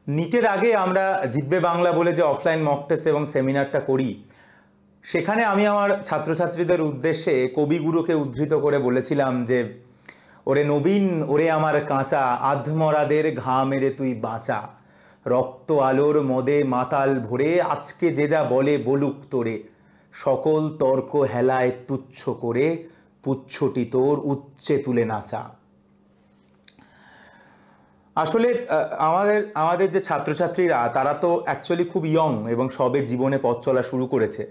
নিটের আগে আমরা জিতবে বাংলা বলে যে অফলাইন মক টেস্ট এবং সেমিনারটা করি, সেখানে আমি আমার ছাত্রছাত্রীদের উদ্দেশ্যে কবিগুরুকে উদ্ধৃত করে বলেছিলাম যে, ওরে নবীন, ওরে আমার কাঁচা, আধমরাদের ঘা মেরে তুই বাঁচা, রক্ত আলোর মদে মাতাল ভরে আজকে যে যা বলে বলুক তোরে, সকল তর্ক হেলায় তুচ্ছ করে পুচ্ছটি তোর উচ্চে তুলে নাচা। আসলে আমাদের যে ছাত্রছাত্রীরা তারা তো অ্যাকচুয়ালি খুব ইয়ং এবং সবে জীবনে পথ চলা শুরু করেছে,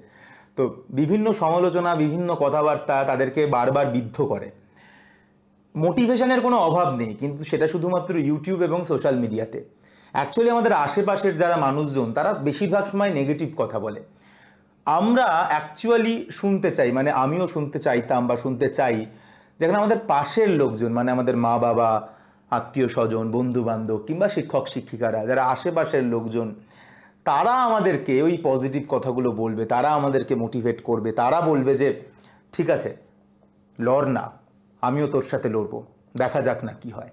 তো বিভিন্ন সমালোচনা, বিভিন্ন কথাবার্তা তাদেরকে বারবার বিদ্ধ করে। মোটিভেশনের কোনো অভাব নেই, কিন্তু সেটা শুধুমাত্র ইউটিউব এবং সোশ্যাল মিডিয়াতে। অ্যাকচুয়ালি আমাদের আশেপাশের যারা মানুষজন তারা বেশিরভাগ সময় নেগেটিভ কথা বলে। আমরা অ্যাকচুয়ালি শুনতে চাই, মানে আমিও শুনতে চাইতাম বা শুনতে চাই, যেখানে আমাদের পাশের লোকজন, মানে আমাদের মা বাবা, আত্মীয় স্বজন, বন্ধু বান্ধব কিংবা শিক্ষক শিক্ষিকারা, যারা আশেপাশের লোকজন, তারা আমাদেরকে ওই পজিটিভ কথাগুলো বলবে, তারা আমাদেরকে মোটিভেট করবে, তারা বলবে যে ঠিক আছে, লড় না, আমিও তোর সাথে লড়বো, দেখা যাক না কি হয়।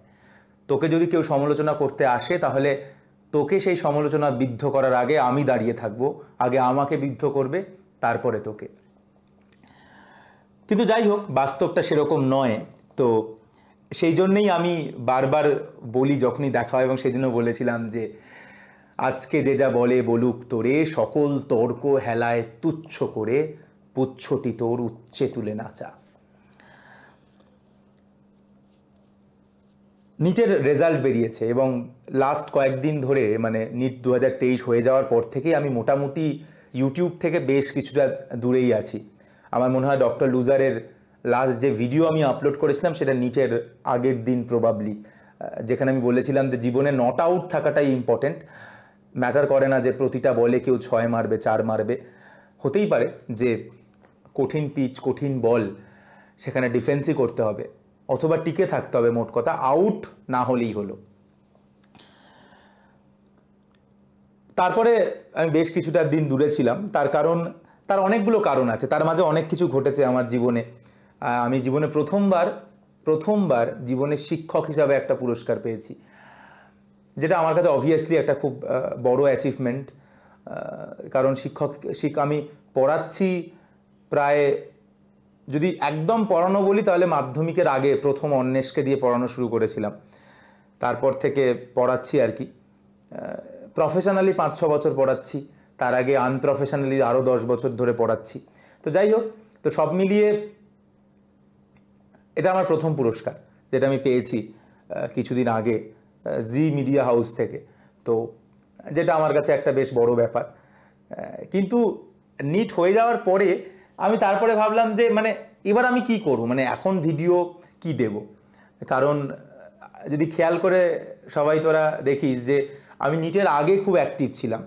তোকে যদি কেউ সমালোচনা করতে আসে, তাহলে তোকে সেই সমালোচনা বিদ্ধ করার আগে আমি দাঁড়িয়ে থাকবো, আগে আমাকে বিদ্ধ করবে, তারপরে তোকে। কিন্তু যাই হোক, বাস্তবটা সেরকম নয়। তো সেই জন্যেই আমি বারবার বলি যখনই দেখা হয়, এবং সেদিনও বলেছিলাম যে আজকে যে যা বলে বলুক তোরে, সকল তর্ক হেলায় তুচ্ছ করে পুচ্ছটি তোর উচ্চে তুলে নাচা। নিটের রেজাল্ট বেরিয়েছে এবং লাস্ট কয়েকদিন ধরে, মানে নিট 2023 হয়ে যাওয়ার পর থেকেই আমি মোটামুটি ইউটিউব থেকে বেশ কিছুটা দূরেই আছি। আমার মনে হয় ডক্টর লুজারের লাস্ট যে ভিডিও আমি আপলোড করেছিলাম সেটা নিটের আগের দিন প্রবাবলি, যেখানে আমি বলেছিলাম যে জীবনে নট আউট থাকাটাই ইম্পর্টেন্ট। ম্যাটার করে না যে প্রতিটা বলে কেউ 6 মারবে, 4 মারবে। হতেই পারে যে কঠিন পিচ, কঠিন বল, সেখানে ডিফেন্সই করতে হবে অথবা টিকে থাকতে হবে, মোট কথা আউট না হলেই হলো। তারপরে আমি বেশ কিছুটা দিন দূরে ছিলাম, তার অনেকগুলো কারণ আছে। তার মাঝে অনেক কিছু ঘটেছে আমার জীবনে। আমি জীবনে প্রথমবার জীবনে শিক্ষক হিসাবে একটা পুরস্কার পেয়েছি, যেটা আমার কাছে অবভিয়াসলি একটা খুব বড় অ্যাচিভমেন্ট। কারণ আমি পড়াচ্ছি প্রায়, যদি একদম পড়ানো বলি তাহলে মাধ্যমিকের আগে প্রথম অন্বেষকে দিয়ে পড়ানো শুরু করেছিলাম, তারপর থেকে পড়াচ্ছি আর কি। প্রফেশনালি 5-6 বছর পড়াচ্ছি, তার আগে আনপ্রফেশনালি আরও 10 বছর ধরে পড়াচ্ছি। তো যাই হোক, তো সব মিলিয়ে এটা আমার প্রথম পুরস্কার, যেটা আমি পেয়েছি কিছুদিন আগে জি মিডিয়া হাউস থেকে। তো যেটা আমার কাছে একটা বেশ বড় ব্যাপার। কিন্তু নিট হয়ে যাওয়ার পরে আমি তারপরে ভাবলাম যে মানে এবার আমি কি করব, মানে এখন ভিডিও কি দেব। কারণ যদি খেয়াল করে সবাই তোরা দেখিস যে আমি নিটের আগে খুব অ্যাক্টিভ ছিলাম,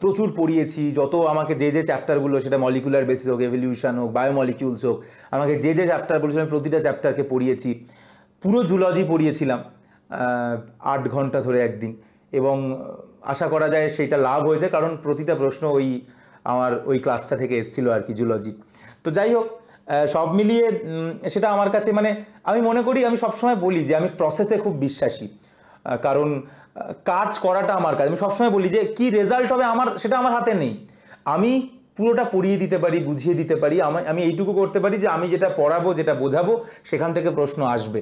প্রচুর পড়িয়েছি। যত আমাকে যে চ্যাপ্টারগুলো, সেটা মলিকুলার বেসিস হোক, এভলিউশন হোক, বায়োমলিকিউলস হোক, আমাকে যে চ্যাপ্টার বলেছিল আমি প্রতিটা চ্যাপ্টারকে পড়িয়েছি। পুরো জুলজি পড়িয়েছিলাম 8 ঘন্টা ধরে একদিন, এবং আশা করা যায় সেইটা লাভ হয়েছে, কারণ প্রতিটা প্রশ্ন আমার ওই ক্লাসটা থেকে এসেছিলো আর কি, জুলজি। তো যাই হোক, সব মিলিয়ে সেটা আমার কাছে, মানে আমি মনে করি, আমি সবসময় বলি যে আমি প্রসেসে খুব বিশ্বাসী। কারণ কাজ করাটা আমার কাজ। আমি সবসময় বলি যে কি রেজাল্ট হবে সেটা আমার হাতে নেই। আমি পুরোটা পড়িয়ে দিতে পারি, বুঝিয়ে দিতে পারি, আমি এইটুকু করতে পারি যে আমি যেটা পড়াবো, যেটা বোঝাবো, সেখান থেকে প্রশ্ন আসবে।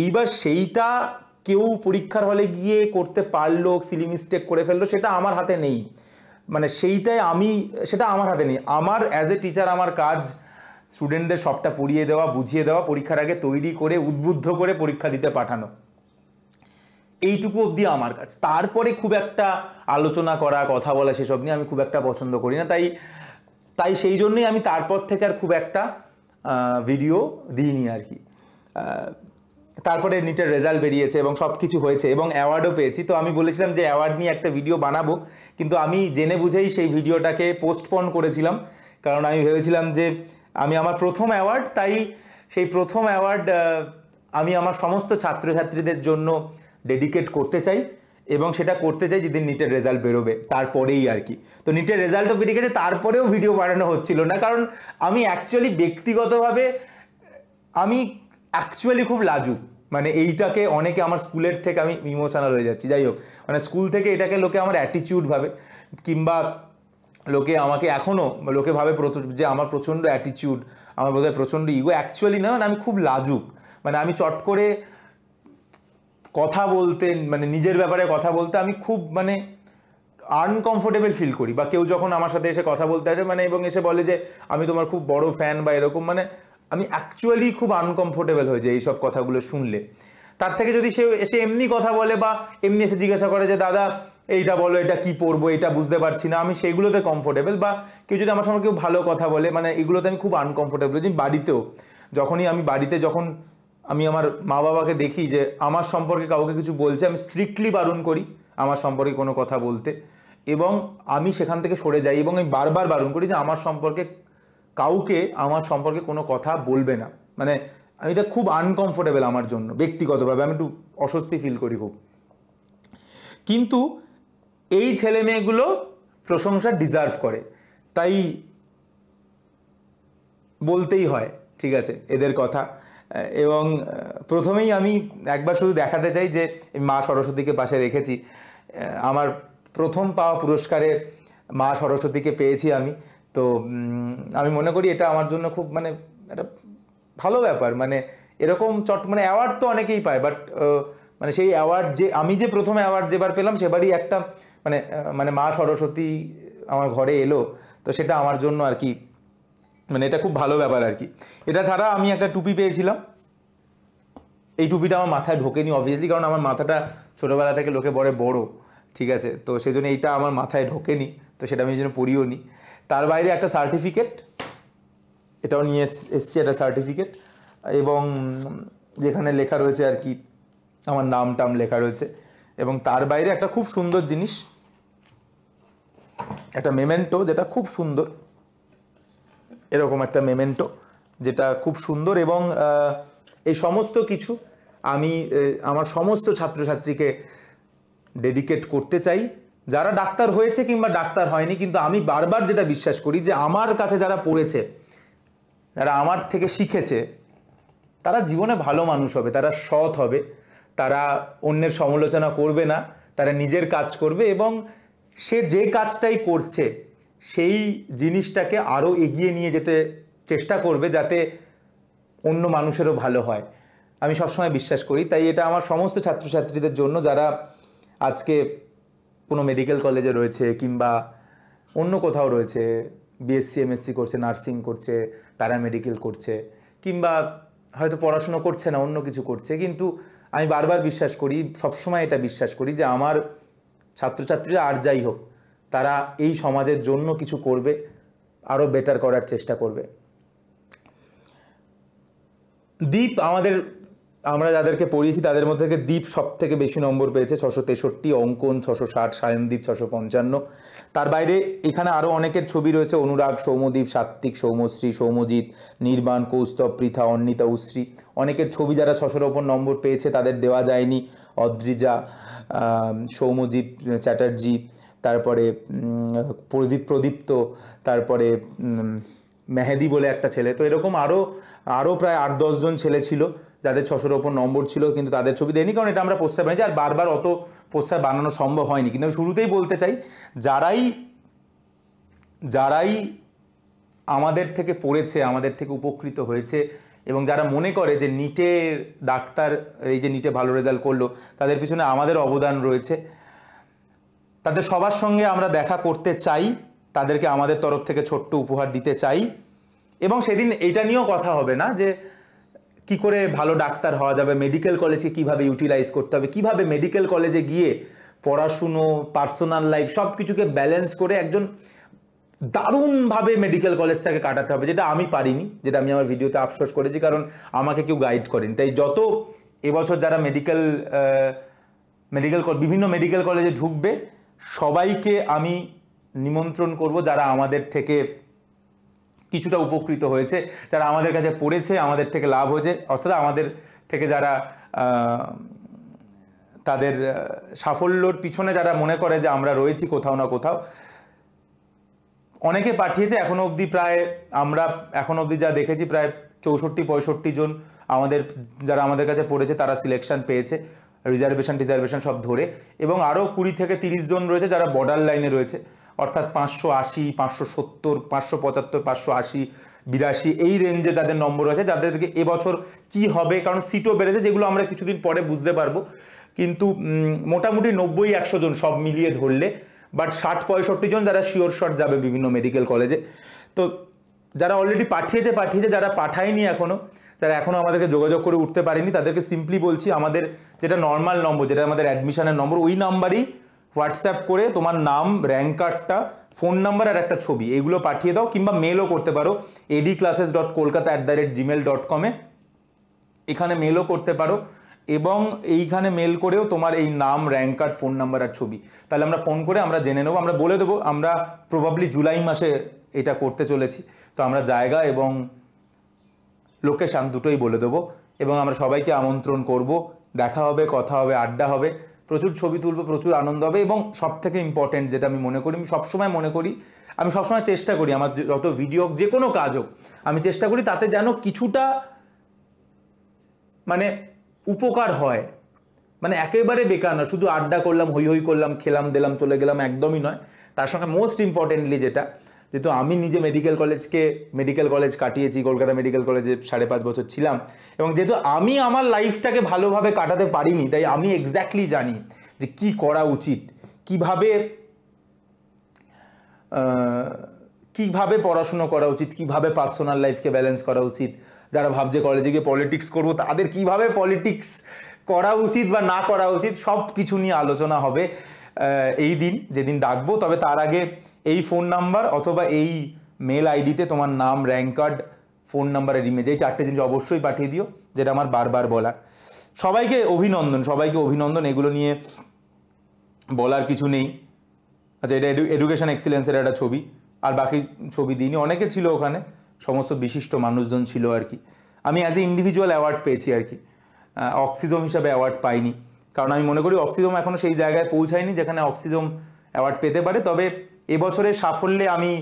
এইবার সেইটা কেউ পরীক্ষার হলে গিয়ে করতে পারলো, সিলি মিস্টেক করে ফেললো, সেটা আমার হাতে নেই। মানে সেটা আমার হাতে নেই। আমার অ্যাজ এ টিচার আমার কাজ স্টুডেন্টদের সবটা পড়িয়ে দেওয়া, বুঝিয়ে দেওয়া, পরীক্ষার আগে তৈরি করে উদ্বুদ্ধ করে পরীক্ষা দিতে পাঠানো, এইটুকু অবধি আমার কাছে। তারপরে খুব একটা আলোচনা করা, কথা বলা, সেসব নিয়ে আমি খুব একটা পছন্দ করি না। তাই সেই জন্যই আমি তারপর থেকে আর খুব একটা ভিডিও দিইনি আর কি। তারপরে নিটের রেজাল্ট বেরিয়েছে এবং সব কিছু হয়েছে এবং অ্যাওয়ার্ডও পেয়েছি। তো আমি বলেছিলাম যে অ্যাওয়ার্ড নিয়ে একটা ভিডিও বানাবো, কিন্তু আমি জেনে বুঝেই সেই ভিডিওটাকে পোস্টপন করেছিলাম। কারণ আমি ভেবেছিলাম যে আমি আমার প্রথম অ্যাওয়ার্ড, তাই সেই প্রথম অ্যাওয়ার্ড আমি আমার সমস্ত ছাত্রছাত্রীদের জন্য ডেডিকেট করতে চাই, এবং সেটা করতে চাই যেদিন নিটের রেজাল্ট বেরোবে, তারপরেই আর কি। তো নিটের রেজাল্টও বেরিয়ে গেছে, তারপরেও ভিডিও বানানো হচ্ছিল না, কারণ আমি অ্যাকচুয়ালি ব্যক্তিগতভাবে আমি খুব লাজুক। মানে এইটাকে অনেকে আমার স্কুলের থেকে আমি ইমোশনাল হয়ে যাচ্ছি, যাই হোক, মানে স্কুল থেকে এটাকে লোকে আমার অ্যাটিটিউড ভাবে, কিংবা লোকে আমাকে এখনও লোকে ভাবে যে আমার প্রচণ্ড অ্যাটিটিউড, আমার বোধহয় প্রচণ্ড ইগো। অ্যাকচুয়ালি না, মানে আমি খুব লাজুক, মানে আমি চট করে কথা বলতে, মানে নিজের ব্যাপারে কথা বলতে আমি খুব মানে আনকমফোর্টেবল ফিল করি। বা কেউ যখন আমার সাথে এসে কথা বলতে আসে মানে এবং এসে বলে যে আমি তোমার খুব বড় ফ্যান বা এরকম, মানে আমি অ্যাকচুয়ালি খুব আনকমফোর্টেবল হয়ে যাই এইসব কথাগুলো শুনলে। তার থেকে যদি সে এসে এমনি কথা বলে বা এমনি এসে জিজ্ঞাসা করে যে দাদা এইটা বলো, এটা কি পড়বো, এটা বুঝতে পারছি না, আমি সেইগুলোতে কমফোর্টেবল। বা কেউ যদি আমার সঙ্গে কেউ ভালো কথা বলে, মানে এগুলোতে আমি খুব আনকমফোর্টেবল। যদি বাড়িতেও যখনই আমি বাড়িতে যখন আমি আমার মা বাবাকে দেখি যে আমার সম্পর্কে কাউকে কিছু বলছে, আমি স্ট্রিক্টলি বারণ করি আমার সম্পর্কে কোনো কথা বলতে, এবং আমি সেখান থেকে সরে যাই এবং আমি বারবার বারণ করি যে আমার সম্পর্কে কাউকে আমার সম্পর্কে কোনো কথা বলবে না। মানে এটা খুব আনকমফোর্টেবল আমার জন্য ব্যক্তিগতভাবে, আমি একটু অস্বস্তি ফিল করি খুব। কিন্তু এই ছেলে মেয়েগুলো প্রশংসা ডিজার্ভ করে, তাই বলতেই হয়, ঠিক আছে, এদের কথা। এবং প্রথমেই আমি একবার শুধু দেখাতে চাই যে মা সরস্বতীকে পাশে রেখেছি। আমার প্রথম পাওয়া পুরস্কারে মা সরস্বতীকে পেয়েছি আমি। তো আমি মনে করি এটা আমার জন্য খুব মানে একটা ভালো ব্যাপার। মানে এরকম মানে অ্যাওয়ার্ড তো অনেকেই পায়, বাট মানে সেই অ্যাওয়ার্ড যে আমি যে প্রথমে অ্যাওয়ার্ড যেবার পেলাম সেবারই একটা মানে মানে মা সরস্বতী আমার ঘরে এলো, তো সেটা আমার জন্য আর কি মানে এটা খুব ভালো ব্যাপার আর কি। এটা ছাড়া আমি একটা টুপি পেয়েছিলাম, এই টুপিটা আমার মাথায় ঢোকেনি অবভিয়াসলি, কারণ আমার মাথাটা ছোটোবেলা থেকে লোকে বলে বড়, ঠিক আছে, তো সেই জন্য এইটা আমার মাথায় ঢোকেনি, তো সেটা আমি এই জন্য পরিও নি। তার বাইরে একটা সার্টিফিকেট, এটাও নিয়ে এসছি, একটা সার্টিফিকেট, এবং যেখানে লেখা রয়েছে আর কি আমার নাম টাম লেখা রয়েছে। এবং তার বাইরে একটা খুব সুন্দর জিনিস, একটা মেমেন্টো, যেটা খুব সুন্দর, এরকম একটা মেমেন্টো যেটা খুব সুন্দর। এবং এই সমস্ত কিছু আমি আমার সমস্ত ছাত্রছাত্রীকে ডেডিকেট করতে চাই, যারা ডাক্তার হয়েছে কিংবা ডাক্তার হয়নি। কিন্তু আমি বারবার যেটা বিশ্বাস করি যে আমার কাছে যারা পড়েছে, যারা আমার থেকে শিখেছে, তারা জীবনে ভালো মানুষ হবে, তারা সৎ হবে, তারা অন্যের সমালোচনা করবে না, তারা নিজের কাজ করবে এবং সে যে কাজটাই করছে সেই জিনিসটাকে আরও এগিয়ে নিয়ে যেতে চেষ্টা করবে যাতে অন্য মানুষেরও ভালো হয়। আমি সবসময় বিশ্বাস করি। তাই এটা আমার সমস্ত ছাত্রছাত্রীদের জন্য যারা আজকে কোনো মেডিকেল কলেজে রয়েছে কিংবা অন্য কোথাও রয়েছে, বিএসসি এমএসসি করছে, নার্সিং করছে, প্যারামেডিকেল করছে, কিংবা হয়তো পড়াশুনো করছে না, অন্য কিছু করছে, কিন্তু আমি বারবার বিশ্বাস করি, সবসময় এটা বিশ্বাস করি যে আমার ছাত্রছাত্রীরা আর যাই হোক, তারা এই সমাজের জন্য কিছু করবে, আরও বেটার করার চেষ্টা করবে। দীপ আমরা যাদেরকে পড়িয়েছি তাদের মধ্যে থেকে দীপ সব থেকে বেশি নম্বর পেয়েছে, 663, অঙ্কন 660, সায়নদীপ 655। তার বাইরে এখানে আরও অনেকের ছবি রয়েছে, অনুরাগ, সৌম্যদীপ, সাত্বিক, সৌম্যশ্রী, সৌম্যজিৎ, নির্বাণ, কৌস্তব, পৃথা, অন্বিতা, উশ্রী। অনেকের ছবি যারা 600-এর ওপর নম্বর পেয়েছে তাদের দেওয়া যায়নি, অদ্রিজা, সৌম্যজিৎ চ্যাটার্জি, তারপরে প্রদীপ্ত, তারপরে মেহেদি বলে একটা ছেলে। তো এরকম আরও প্রায় 8-10 জন ছেলে ছিল যাদের 600-এর ওপর নম্বর ছিল, কিন্তু তাদের ছবি দেয়নি, কারণ এটা আমরা পোস্টার বানিয়েছি আর বারবার অত পোস্টার বানানো সম্ভব হয়নি। কিন্তু আমি শুরুতেই বলতে চাই, যারাই আমাদের থেকে পড়েছে, আমাদের থেকে উপকৃত হয়েছে এবং যারা মনে করে যে নিটের ডাক্তার, এই যে নিটে ভালো রেজাল্ট করলো, তাদের পিছনে আমাদের অবদান রয়েছে, তাদের সবার সঙ্গে আমরা দেখা করতে চাই, তাদেরকে আমাদের তরফ থেকে ছোট্ট উপহার দিতে চাই। এবং সেদিন এইটা নিয়েও কথা হবে না যে কি করে ভালো ডাক্তার হওয়া যাবে, মেডিকেল কলেজকে কিভাবে ইউটিলাইজ করতে হবে, কিভাবে মেডিকেল কলেজে গিয়ে পড়াশুনো, পার্সোনাল লাইফ সব কিছুকে ব্যালেন্স করে একজন দারুণভাবে মেডিকেল কলেজটাকে কাটাতে হবে, যেটা আমি পারিনি, যেটা আমি আমার ভিডিওতে আফসোস করেছি, কারণ আমাকে কেউ গাইড করেনি। তাই যত এবছর যারা বিভিন্ন মেডিকেল কলেজে ঢুকবে সবাইকে আমি নিমন্ত্রণ করব, যারা আমাদের থেকে কিছুটা উপকৃত হয়েছে, যারা আমাদের কাছে পড়েছে, আমাদের থেকে লাভ হয়েছে, অর্থাৎ আমাদের থেকে যারা তাদের সাফল্যর পিছনে যারা মনে করে যে আমরা রয়েছি কোথাও না কোথাও। অনেকে পাঠিয়েছে, এখনো অবধি যা দেখেছি প্রায় 64-65 জন আমাদের যারা আমাদের কাছে পড়েছে তারা সিলেকশন পেয়েছে, রিজার্ভেশন সব ধরে, এবং আরও 20 থেকে 30 জন রয়েছে যারা বর্ডার লাইনে রয়েছে, অর্থাৎ 580, 570, 575, 580, 82 এই রেঞ্জে তাদের নম্বর আছে, যাদেরকে এবছর কি হবে, কারণ সিটও বেড়েছে, যেগুলো আমরা কিছুদিন পরে বুঝতে পারবো। কিন্তু মোটামুটি 90-100 জন সব মিলিয়ে ধরলে, বাট 60-65 জন যারা শিওর শট যাবে বিভিন্ন মেডিকেল কলেজে। তো যারা অলরেডি পাঠিয়েছে, যারা পাঠায়নি এখনও, যারা এখনও আমাদেরকে যোগাযোগ করে উঠতে পারেনি, তাদেরকে সিম্পলি বলছি আমাদের যেটা নর্মাল নম্বর, যেটা আমাদের অ্যাডমিশনের নম্বর, ওই নাম্বারই হোয়াটসঅ্যাপ করে তোমার নাম, র্যাঙ্ক কার্ডটা, ফোন নাম্বার আর একটা ছবি এগুলো পাঠিয়ে দাও, কিংবা মেলও করতে পারো adclasses.kolkata@gmail.com-এ, এখানে মেলও করতে পারো, এবং এইখানে মেল করেও তোমার এই নাম, র্যাঙ্ক কার্ড, ফোন নাম্বার আর ছবি, তাহলে আমরা ফোন করে আমরা জেনে নেবো, আমরা বলে দেবো আমরা প্রবাবলি জুলাই মাসে এটা করতে চলেছি। তো আমরা জায়গা এবং লোকেশান দুটোই বলে দেবো, এবং আমরা সবাইকে আমন্ত্রণ করব, দেখা হবে, কথা হবে, আড্ডা হবে, প্রচুর ছবি তুলবো, প্রচুর আনন্দ হবে, এবং সব থেকে ইম্পর্টেন্ট যেটা আমি মনে করি, আমি সবসময় চেষ্টা করি আমার যত ভিডিও হোক, যে কোনো কাজ হোক, আমি চেষ্টা করি তাতে যেন কিছুটা মানে উপকার হয়, মানে একেবারে বেকার না, শুধু আড্ডা করলাম, হই হই করলাম, খেলাম দিলাম, চলে গেলাম, একদমই নয়। তার সঙ্গে মোস্ট ইম্পর্টেন্টলি যেটা, যেহেতু আমি নিজে মেডিকেল কলেজ কাটিয়েছি, কলকাতা মেডিকেল কলেজে 5.5 বছর ছিলাম, এবং যেহেতু আমি আমার লাইফটাকে ভালোভাবে কাটাতে পারিনি, তাই আমি এক্স্যাক্টলি জানি যে কি করা উচিত, কিভাবে পড়াশুনো করা উচিত, কিভাবে পার্সোনাল লাইফকে ব্যালেন্স করা উচিত, যারা ভাবছে কলেজে গিয়ে পলিটিক্স করবো তাদের কিভাবে পলিটিক্স করা উচিত বা না করা উচিত, সব কিছু নিয়ে আলোচনা হবে এই দিন, যেদিন ডাকবো। তবে তার আগে এই ফোন নাম্বার অথবা এই মেল আইডিতে তোমার নাম, র্যাঙ্ক কার্ড, ফোন নাম্বারের ইমেজ, এই 4টে জিনিস অবশ্যই পাঠিয়ে দিও, যেটা আমার বারবার বলার। সবাইকে অভিনন্দন, এগুলো নিয়ে বলার কিছু নেই। আচ্ছা, এটা এডুকেশন এক্সিলেন্সের একটা ছবি, আর বাকি ছবি দিইনি, অনেকে ছিল ওখানে, সমস্ত বিশিষ্ট মানুষজন ছিল আর কি। আমি অ্যাজ এ ইন্ডিভিজুয়াল অ্যাওয়ার্ড পেয়েছি আর কি, অক্সিজম হিসাবে অ্যাওয়ার্ড পাইনি, কারণ আমি মনে করি অক্সিজম এখনও সেই জায়গায় পৌঁছায়নি যেখানে অক্সিজম অ্যাওয়ার্ড পেতে পারে। তবে এবছরের সাফল্যে আমি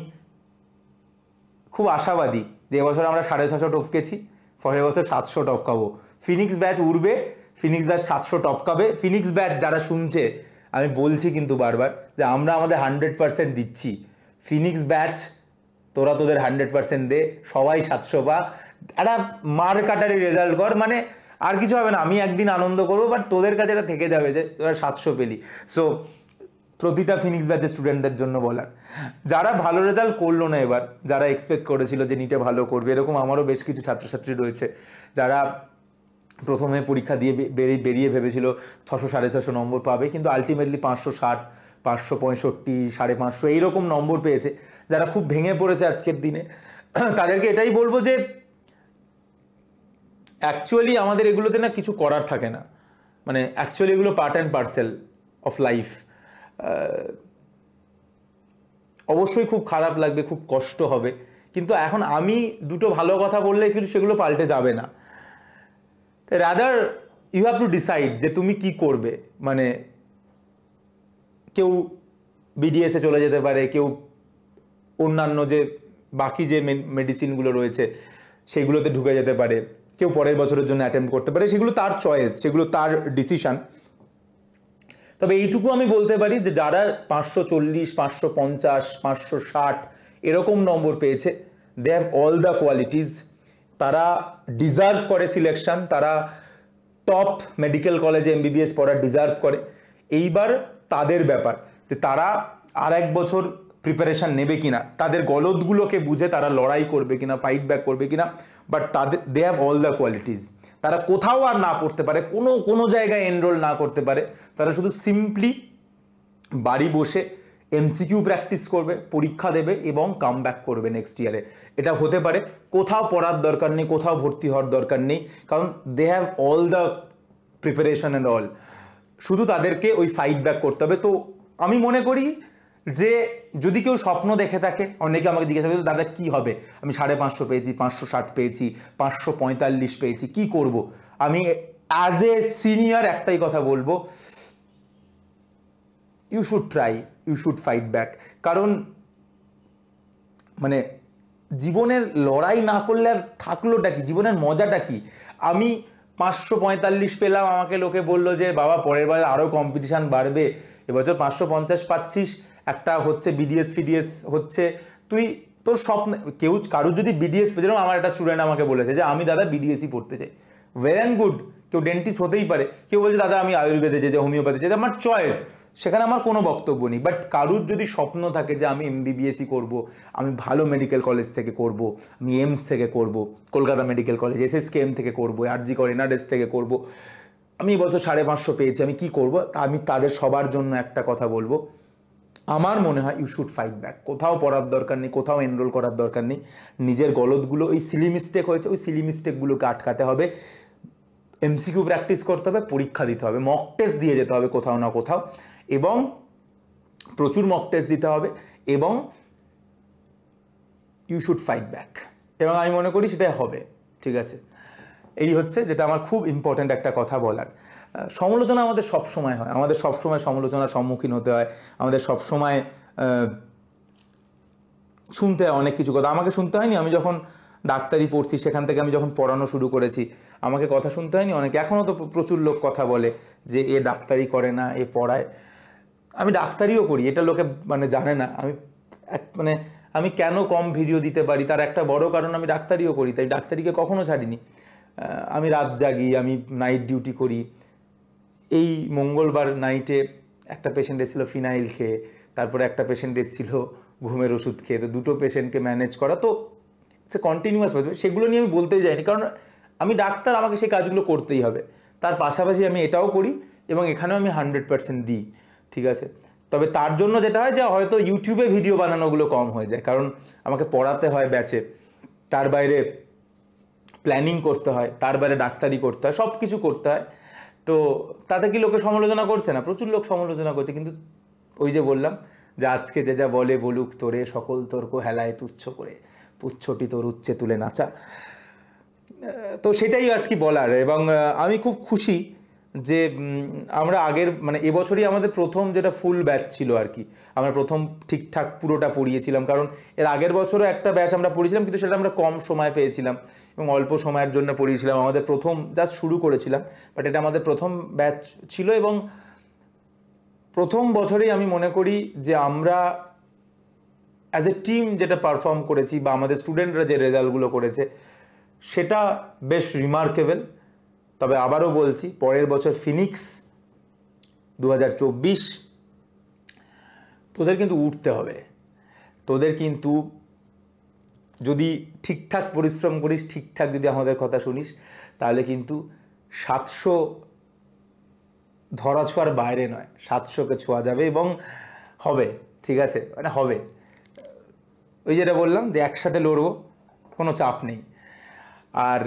খুব আশাবাদী যে এবছর আমরা 650 টপকেছি, পরের বছর 700 টপকাবো। ফিনিক্স ব্যাচ উড়বে, ফিনিক্স ব্যাচ 700 টপকাবে। ফিনিক্স ব্যাচ যারা শুনছে, আমি বলছি কিন্তু বারবার যে আমরা আমাদের 100% দিচ্ছি। ফিনিক্স ব্যাচ তোরা তোদের 100% দে, সবাই 700 পা, একটা মার কাটারি রেজাল্ট কর, মানে আর কিছু হবে না। আমি একদিন আনন্দ করবো, বাট তোদের কাছে এটা থেকে যাবে যে তোরা 700 পেলি। সো প্রতিটা ফিনিক্স ব্যাচের স্টুডেন্টদের জন্য বলার, যারা ভালো রেজাল্ট করলো না এবার, যারা এক্সপেক্ট করেছিল যে নিটে ভালো করবে, এরকম আমারও বেশ কিছু ছাত্রছাত্রী রয়েছে যারা প্রথমে পরীক্ষা দিয়ে বেরিয়ে ভেবেছিল 600-650 নম্বর পাবে, কিন্তু আলটিমেটলি 560, 565, 550 এইরকম নম্বর পেয়েছে, যারা খুব ভেঙে পড়েছে আজকের দিনে। তাদেরকে এটাই বলবো যে অ্যাকচুয়ালি আমাদের এগুলোতে না কিছু করার থাকে না, মানে অ্যাকচুয়ালি এগুলো part and parcel of life. অবশ্যই খুব খারাপ লাগবে, খুব কষ্ট হবে, কিন্তু এখন আমি দুটো ভালো কথা বললে কিন্তু সেগুলো পাল্টে যাবে না। Rather you have to decide যে তুমি কি করবে। মানে কেউ বিডিএসে চলে যেতে পারে, কেউ অন্যান্য যে বাকি যে মেডিসিনগুলো রয়েছে সেগুলোতে ঢুকে যেতে পারে, কেউ পরের বছরের জন্য অ্যাটেম্প করতে পারে, সেগুলো তার চয়েস, সেগুলো তার ডিসিশন। তবে এইটুকু আমি বলতে পারি যে যারা 540, 550, 560 এরকম নম্বর পেয়েছে, they have all the qualities, তারা ডিজার্ভ করে সিলেকশন, তারা টপ মেডিকেল কলেজে এমবিবিএস পড়ার ডিজার্ভ করে। এইবার তাদের ব্যাপার যে তারা আর এক বছর প্রিপারেশান নেবে কিনা, তাদের গলদগুলোকে বুঝে তারা লড়াই করবে কিনা, ফাইট ব্যাক করবে কিনা। বাট তাদের they have all the qualities. তারা কোথাও আর না পড়তে পারে, কোনো জায়গায় এনরোল না করতে পারে, তারা শুধু সিম্পলি বাড়ি বসে এমসিকিউ প্র্যাকটিস করবে, পরীক্ষা দেবে এবং কাম ব্যাক করবে নেক্সট ইয়ারে। এটা হতে পারে, কোথাও পড়ার দরকার নেই, কোথাও ভর্তি হওয়ার দরকার নেই, কারণ they have all the preparation and all. শুধু তাদেরকে ওই ফাইট ব্যাক করতে হবে। তো আমি মনে করি যে যদি কেউ স্বপ্ন দেখে থাকে, অনেকে আমাকে জিজ্ঞাসা করে দাদা কি হবে, আমি 550 পেয়েছি, 560 পেয়েছি, 545 পেয়েছি, কি করব? আমি অ্যাজ এ সিনিয়র একটাই কথা বলবো, you should try, you should fight back. কারণ মানে জীবনের লড়াই না করলে আর থাকলোটা কি, জীবনের মজাটা কি? আমি 545 পেলাম, আমাকে লোকে বললো যে বাবা পরের বার আরও কম্পিটিশান বাড়বে, এবছর 550 পাচ্ছিস, একটা হচ্ছে বিডিএস ফিডিএস হচ্ছে, তুই তোর স্বপ্ন, কেউ কারুর যদি বিডিএস পেয়ে, যেরকম আমার একটা স্টুডেন্ট আমাকে বলেছে যে আমি দাদা বিডিএসই পড়তে চাই, ওয়েল অ্যান্ড গুড, কেউ ডেন্টিস্ট হতেই পারে, কেউ বলছে দাদা আমি আয়ুর্বেদে যে হোমিওপ্যাথি যে, আমার চয়েস, সেখানে আমার কোনো বক্তব্য নেই। বাট কারুর যদি স্বপ্ন থাকে যে আমি এমবিবিএসই করব, আমি ভালো মেডিকেল কলেজ থেকে করব, আমি এইমস থেকে করব, কলকাতা মেডিকেল কলেজ, এসএসকেএম থেকে করব, আরজি কর এনআরএস থেকে করব, আমি এবছর 550 পেয়েছি, আমি কি করব? আমি তাদের সবার জন্য একটা কথা বলবো, আমার মনে হয় ইউ শুড ফাইট ব্যাক। কোথাও পড়ার দরকার নেই, কোথাও এনরোল করার দরকার নেই, নিজের গলতগুলো, ওই সিলি মিস্টেক হয়েছে ওই সিলি মিস্টেকগুলোকে আটকাতে হবে, এমসিকিউ প্র্যাকটিস করতে হবে, পরীক্ষা দিতে হবে, মক টেস্ট দিয়ে যেতে হবে কোথাও না কোথাও, এবং প্রচুর মক টেস্ট দিতে হবে, এবং ইউ শুড ফাইট ব্যাক, এবং আমি মনে করি সেটাই হবে। ঠিক আছে, এই হচ্ছে যেটা আমার খুব ইম্পর্ট্যান্ট একটা কথা বলার। সমালোচনা আমাদের সব সময় হয়, আমাদের সব সময় সমালোচনার সম্মুখীন হতে হয়, আমাদের সব সময় শুনতে হয় অনেক কিছু কথা। আমাকে শুনতে হয়নি, আমি যখন ডাক্তারি পড়ছি সেখান থেকে আমি যখন পড়ানো শুরু করেছি, আমাকে কথা শুনতে হয়নি অনেক। এখনও তো প্রচুর লোক কথা বলে যে এ ডাক্তারি করে না, এ পড়ায়। আমি ডাক্তারিও করি, এটা লোকে মানে জানে না। আমি মানে আমি কেন কম ভিডিও দিতে পারি তার একটা বড় কারণ আমি ডাক্তারিও করি, তাই ডাক্তারিকে কখনো ছাড়িনি। আমি রাত জাগি, আমি নাইট ডিউটি করি। এই মঙ্গলবার নাইটে একটা পেশেন্ট এসেছিলো ফিনাইল খেয়ে, তারপরে একটা পেশেন্ট এসেছিলো ঘুমের ওষুধ খেয়ে, তো দুটো পেশেন্টকে ম্যানেজ করা তো সে কন্টিনিউয়াস, সেগুলো নিয়ে আমি বলতেই যাইনি, কারণ আমি ডাক্তার, আমাকে সেই কাজগুলো করতেই হবে। তার পাশাপাশি আমি এটাও করি এবং এখানেও আমি 100% দিই। ঠিক আছে, তবে তার জন্য যেটা হয় যে হয়তো ইউটিউবে ভিডিও বানানোগুলো কম হয়ে যায়, কারণ আমাকে পড়াতে হয় ব্যাচে, তার বাইরে প্ল্যানিং করতে হয়, তার বাইরে ডাক্তারি করতে হয়, সব কিছু করতে হয়। তো তাতে কি লোকে সমালোচনা করছে না? প্রচুর লোক সমালোচনা করছে, কিন্তু ওই যে বললাম যে আজকে যে যা বলে বলুক তোরে, সকল তর্ক হেলায় তুচ্ছ করে, পুচ্ছটি তোর উচ্চে তুলে নাচা। তো সেটাই আর কি বলার। এবং আমি খুব খুশি যে আমরা আগের মানে এবছরই আমাদের প্রথম যেটা ফুল ব্যাচ ছিল আর কি, আমরা প্রথম ঠিকঠাক পুরোটা পড়িয়েছিলাম, কারণ এর আগের বছরও একটা ব্যাচ আমরা পড়িয়েছিলাম, কিন্তু সেটা আমরা কম সময় পেয়েছিলাম এবং অল্প সময়ের জন্য পড়িয়েছিলাম। আমাদের প্রথম জাস্ট শুরু করেছিলাম, বাট এটা আমাদের প্রথম ব্যাচ ছিল। এবং প্রথম বছরেই আমি মনে করি যে আমরা অ্যাজ এ টিম যেটা পারফর্ম করেছি বা আমাদের স্টুডেন্টরা যে রেজাল্টগুলো করেছে সেটা বেশ রিমার্কেবল। তবে আবারও বলছি, পরের বছর ফিনিক্স 2024, তোদের কিন্তু উঠতে হবে। তোদের কিন্তু যদি ঠিকঠাক পরিশ্রম করিস, ঠিকঠাক যদি আমাদের কথা শুনিস, তাহলে কিন্তু 700 ধরা ছোঁয়ার বাইরে নয়, 700কে ছোঁয়া যাবে এবং হবে। ঠিক আছে, মানে হবে। ওই যেটা বললাম যে একসাথে লড়বো, কোনো চাপ নেই। আর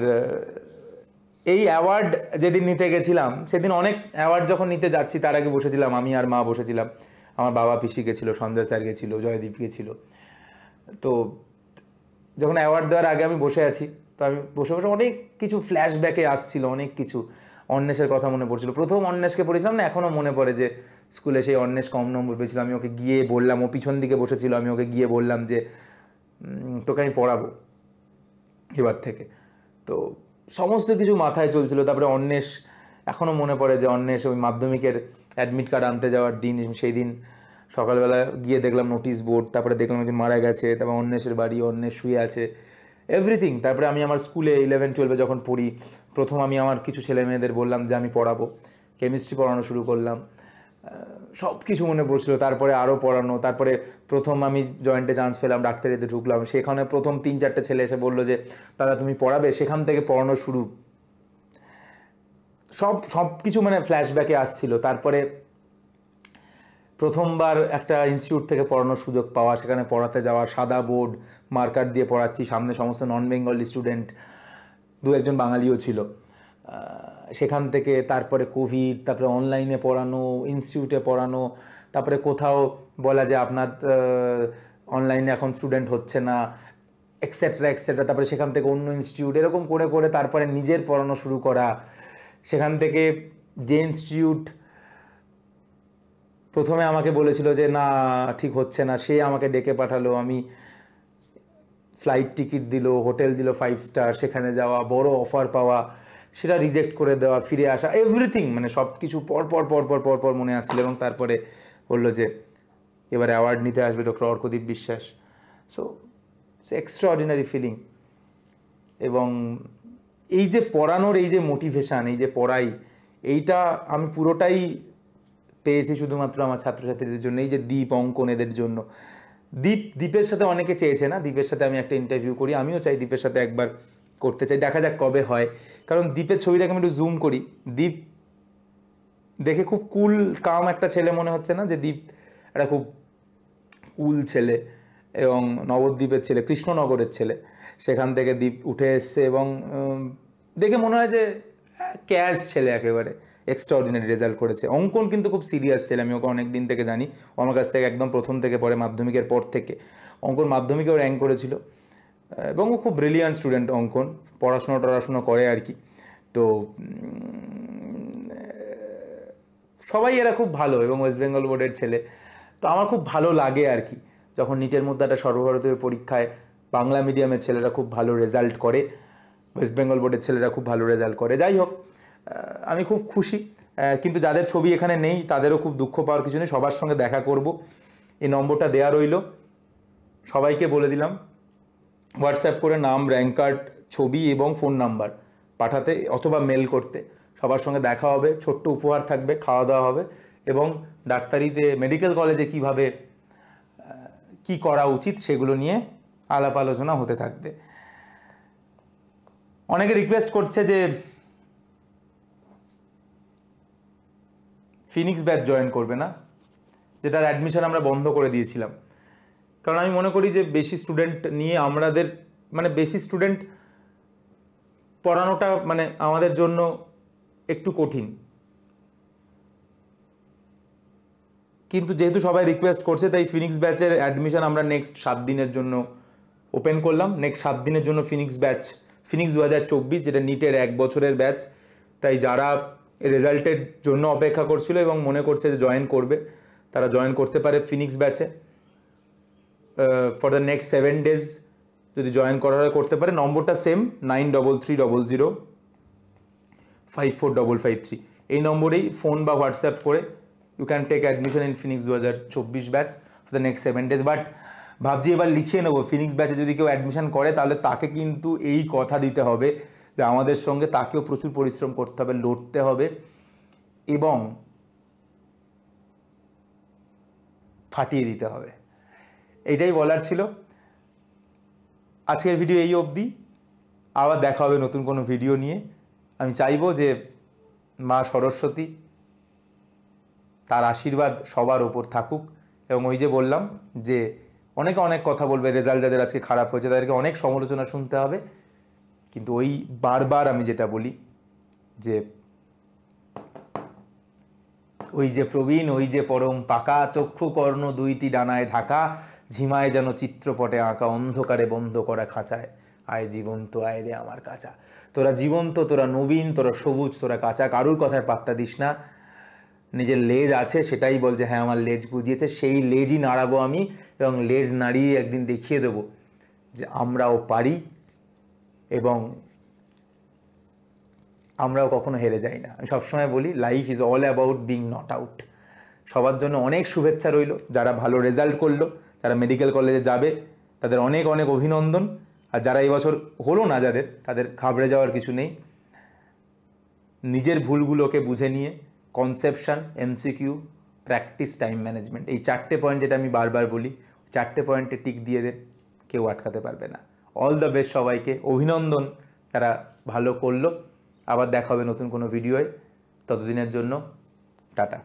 এই অ্যাওয়ার্ড যেদিন নিতে গেছিলাম, সেদিন অনেক অ্যাওয়ার্ড যখন নিতে যাচ্ছি তার আগে বসেছিলাম আমি আর মা বসেছিলাম, আমার বাবা পিসি গেছিলো, সঞ্জয় স্যার গেছিলো, জয়দীপ গেছিলো। তো যখন অ্যাওয়ার্ড দেওয়ার আগে আমি বসে আছি, তো আমি বসে বসে অনেক কিছু ফ্ল্যাশব্যাকে আসছিল, অনেক কিছু অন্বেষের কথা মনে পড়ছিল। প্রথম অন্বেষকে পড়েছিলাম না, এখনও মনে পড়ে যে স্কুলে সেই অন্বেষ কম নম্বর পেয়েছিল, আমি ওকে গিয়ে বললাম, ও পিছন দিকে বসেছিল, আমি ওকে গিয়ে বললাম যে তোকে আমি পড়াবো এবার থেকে। তো সমস্ত কিছু মাথায় চলছিল। তারপরে অন্বেষ, এখনও মনে পড়ে যে অন্বেষ ওই মাধ্যমিকের অ্যাডমিট কার্ড আনতে যাওয়ার দিন, সেই দিন সকালবেলা গিয়ে দেখলাম নোটিশ বোর্ড, তারপরে দেখলাম একজন মারা গেছে, তারপর অন্বেষের বাড়ি, অন্বেষ শুয়ে আছে, এভরিথিং। তারপরে আমি আমার স্কুলে 11-12 যখন পড়ি, প্রথম আমি আমার কিছু ছেলে মেয়েদের বললাম যে আমি পড়াবো, কেমিস্ট্রি পড়ানো শুরু করলাম, সব কিছু মনে পড়ছিল। তারপরে আরও পড়ানো, তারপরে প্রথম আমি জয়েন্টে চান্স পেলাম, ডাক্তারিতে ঢুকলাম, সেখানে প্রথম 3-4টে ছেলে এসে বললো যে দাদা তুমি পড়াবে, সেখান থেকে পড়ানো শুরু, সব কিছু মানে ফ্ল্যাশব্যাকে আসছিল। তারপরে প্রথমবার একটা ইনস্টিটিউট থেকে পড়ানোর সুযোগ পাওয়া, সেখানে পড়াতে যাওয়া, সাদা বোর্ড মার্কার দিয়ে পড়াচ্ছি, সামনে সমস্ত নন বেঙ্গলি স্টুডেন্ট, 2-1 বাঙালিও ছিল। সেখান থেকে তারপরে কোভিড, তারপরে অনলাইনে পড়ানো, ইনস্টিটিউটে পড়ানো, তারপরে কোথাও বলা যে আপনার অনলাইনে এখন স্টুডেন্ট হচ্ছে না, এক্সেট্রা এক্সেট্রা। তারপরে সেখান থেকে অন্য ইনস্টিটিউট, এরকম করে করে তারপরে নিজের পড়ানো শুরু করা। সেখান থেকে যে ইনস্টিটিউট প্রথমে আমাকে বলেছিল যে না ঠিক হচ্ছে না, সে আমাকে ডেকে পাঠালো, আমি ফ্লাইট টিকিট দিল, হোটেল দিল 5 স্টার, সেখানে যাওয়া, বড় অফার পাওয়া, সেটা রিজেক্ট করে দেওয়া, ফিরে আসা, এভরিথিং, মানে সব কিছু পর পর পর পর পর পর মনে আসছিল। এবং তারপরে বললো যে এবার অ্যাওয়ার্ড নিতে আসবে doctor Arkadeep Biswas. So it's extraordinary feeling. এবং এই যে পড়ানোর এই যে মোটিভেশান, এই যে পড়াই, এইটা আমি পুরোটাই পেয়েছি শুধুমাত্র আমার ছাত্রছাত্রীদের জন্য। এই যে দীপ, অঙ্কন, এদের জন্য। দীপের সাথে অনেকে চেয়েছে না, দীপের সাথে আমি একটা ইন্টারভিউ করি, আমিও চাই দীপের সাথে একবার করতে চাই, দেখা যাক কবে হয়। কারণ দীপের ছবিটাকে আমি একটু জুম করি, দীপ দেখে খুব কুল কাম একটা ছেলে মনে হচ্ছে না? যে দীপ একটা খুব কুল ছেলে, এবং নবদ্বীপের ছেলে, কৃষ্ণনগরের ছেলে, সেখান থেকে দীপ উঠে এসছে। এবং দেখে মনে হয় যে ক্যাশ ছেলে, একেবারে এক্সট্রা অর্ডিনারি রেজাল্ট করেছে। অঙ্কন কিন্তু খুব সিরিয়াস ছেলে, আমি ওকে অনেক দিন থেকে জানি, ও আমার কাছ থেকে একদম প্রথম থেকে পড়ে, মাধ্যমিকের পর থেকে। অঙ্কন মাধ্যমিকেও র্যাঙ্ক করেছিল, এবং ও খুব ব্রিলিয়ান্ট স্টুডেন্ট অঙ্কন, পড়াশুনো করে আর কি। তো সবাই এরা খুব ভালো, এবং ওয়েস্ট বেঙ্গল বোর্ডের ছেলে। তো আমার খুব ভালো লাগে আর কি, যখন নিটের মধ্যে একটা সর্বভারতীয় পরীক্ষায় বাংলা মিডিয়ামের ছেলেরা খুব ভালো রেজাল্ট করে, ওয়েস্ট বেঙ্গল বোর্ডের ছেলেরা খুব ভালো রেজাল্ট করে। যাই হোক, আমি খুব খুশি। কিন্তু যাদের ছবি এখানে নেই তাদেরও খুব দুঃখ পাওয়ার কিছু নেই, সবার সঙ্গে দেখা করব। এই নম্বরটা দেওয়া রইল, সবাইকে বলে দিলাম হোয়াটসঅ্যাপ করে নাম, র্যাঙ্ক কার্ড, ছবি এবং ফোন নাম্বার পাঠাতে অথবা মেল করতে। সবার সঙ্গে দেখা হবে, ছোট্ট উপহার থাকবে, খাওয়া দাওয়া হবে, এবং ডাক্তারিতে, মেডিকেল কলেজে কিভাবে কি করা উচিত সেগুলো নিয়ে আলাপ আলোচনা হতে থাকবে। অনেকে রিকোয়েস্ট করছে যে ফিনিক্স ব্যাচ জয়েন করবে না, যেটার অ্যাডমিশন আমরা বন্ধ করে দিয়েছিলাম। কারণ আমি মনে করি যে বেশি স্টুডেন্ট নিয়ে আমাদের, মানে বেশি স্টুডেন্ট পড়ানোটা মানে আমাদের জন্য একটু কঠিন। কিন্তু যেহেতু সবাই রিকোয়েস্ট করছে, তাই ফিনিক্স ব্যাচের অ্যাডমিশন আমরা নেক্সট 7 দিনের জন্য ওপেন করলাম। নেক্সট 7 দিনের জন্য ফিনিক্স ব্যাচ, ফিনিক্স 2024, যেটা নিটের 1 বছরের ব্যাচ। তাই যারা রেজাল্টের জন্য অপেক্ষা করছিল এবং মনে করছে যে জয়েন করবে, তারা জয়েন করতে পারে ফিনিক্স ব্যাচে। ফর দ্য নেক্সট 7 days যদি জয়েন করা হয় করতে পারে। নম্বরটা সেম, 9300054553। এই নম্বরেই ফোন বা হোয়াটসঅ্যাপ করে you can take admission in Phoenix 2024 batch for the next 7 days। বাট ভাবছি এবার লিখিয়ে নেবো, ফিনিক্স ব্যাচে যদি কেউ অ্যাডমিশন করে তাহলে তাকে কিন্তু এই কথা দিতে হবে যে আমাদের সঙ্গে তাকেও প্রচুর পরিশ্রম করতে হবে, লড়তে হবে, এবং ফাটিয়ে দিতে হবে। এইটাই বলার ছিল। আজকের ভিডিও এই অবধি, আবার দেখা হবে নতুন কোনো ভিডিও নিয়ে। আমি চাইবো যে মা সরস্বতী, তার আশীর্বাদ সবার ওপর থাকুক। এবং ওই যে বললাম যে অনেকে অনেক কথা বলবে, রেজাল্ট যাদের আজকে খারাপ হয়েছে তাদেরকে অনেক সমালোচনা শুনতে হবে, কিন্তু ওই বারবার আমি যেটা বলি যে ওই যে প্রবীণ, ওই যে পরম পাকা, চক্ষু কর্ণ দুইটি ডানায় ঢাকা, ঝিমায় যেন চিত্রপটে আঁকা, অন্ধকারে বন্ধ করা খাঁচায়, আয় জীবন্ত আয় রে আমার কাঁচা। তোরা জীবন্ত, তোরা নবীন, তোরা সবুজ, তোরা কাঁচা, কারুর কথায় পাত্তা দিস না। নিজের লেজ আছে সেটাই বল যে হ্যাঁ আমার লেজ বুঝিয়েছে, সেই লেজই নাড়াবো আমি, এবং লেজ নাড়িয়ে একদিন দেখিয়ে দেবো যে আমরাও পারি, এবং আমরাও কখনো হেরে যাই না। আমি সবসময় বলি life is all about being not out. সবার জন্য অনেক শুভেচ্ছা রইল। যারা ভালো রেজাল্ট করলো, যারা মেডিকেল কলেজে যাবে, তাদের অনেক অনেক অভিনন্দন। আর যারা এবছর হলো না, যাদের, তাদের ঘাবড়ে যাওয়ার কিছু নেই। নিজের ভুলগুলোকে বুঝে নিয়ে conception, MCQ, practice, time management, এই 4টে পয়েন্ট যেটা আমি বারবার বলি, 4টে পয়েন্টে টিক দিয়ে দেন, কেউ আটকাতে পারবে না। অল দ্য বেস্ট সবাইকে, অভিনন্দন যারা ভালো করলো। আবার দেখা হবে নতুন কোনো ভিডিওয়, ততদিনের জন্য টাটা।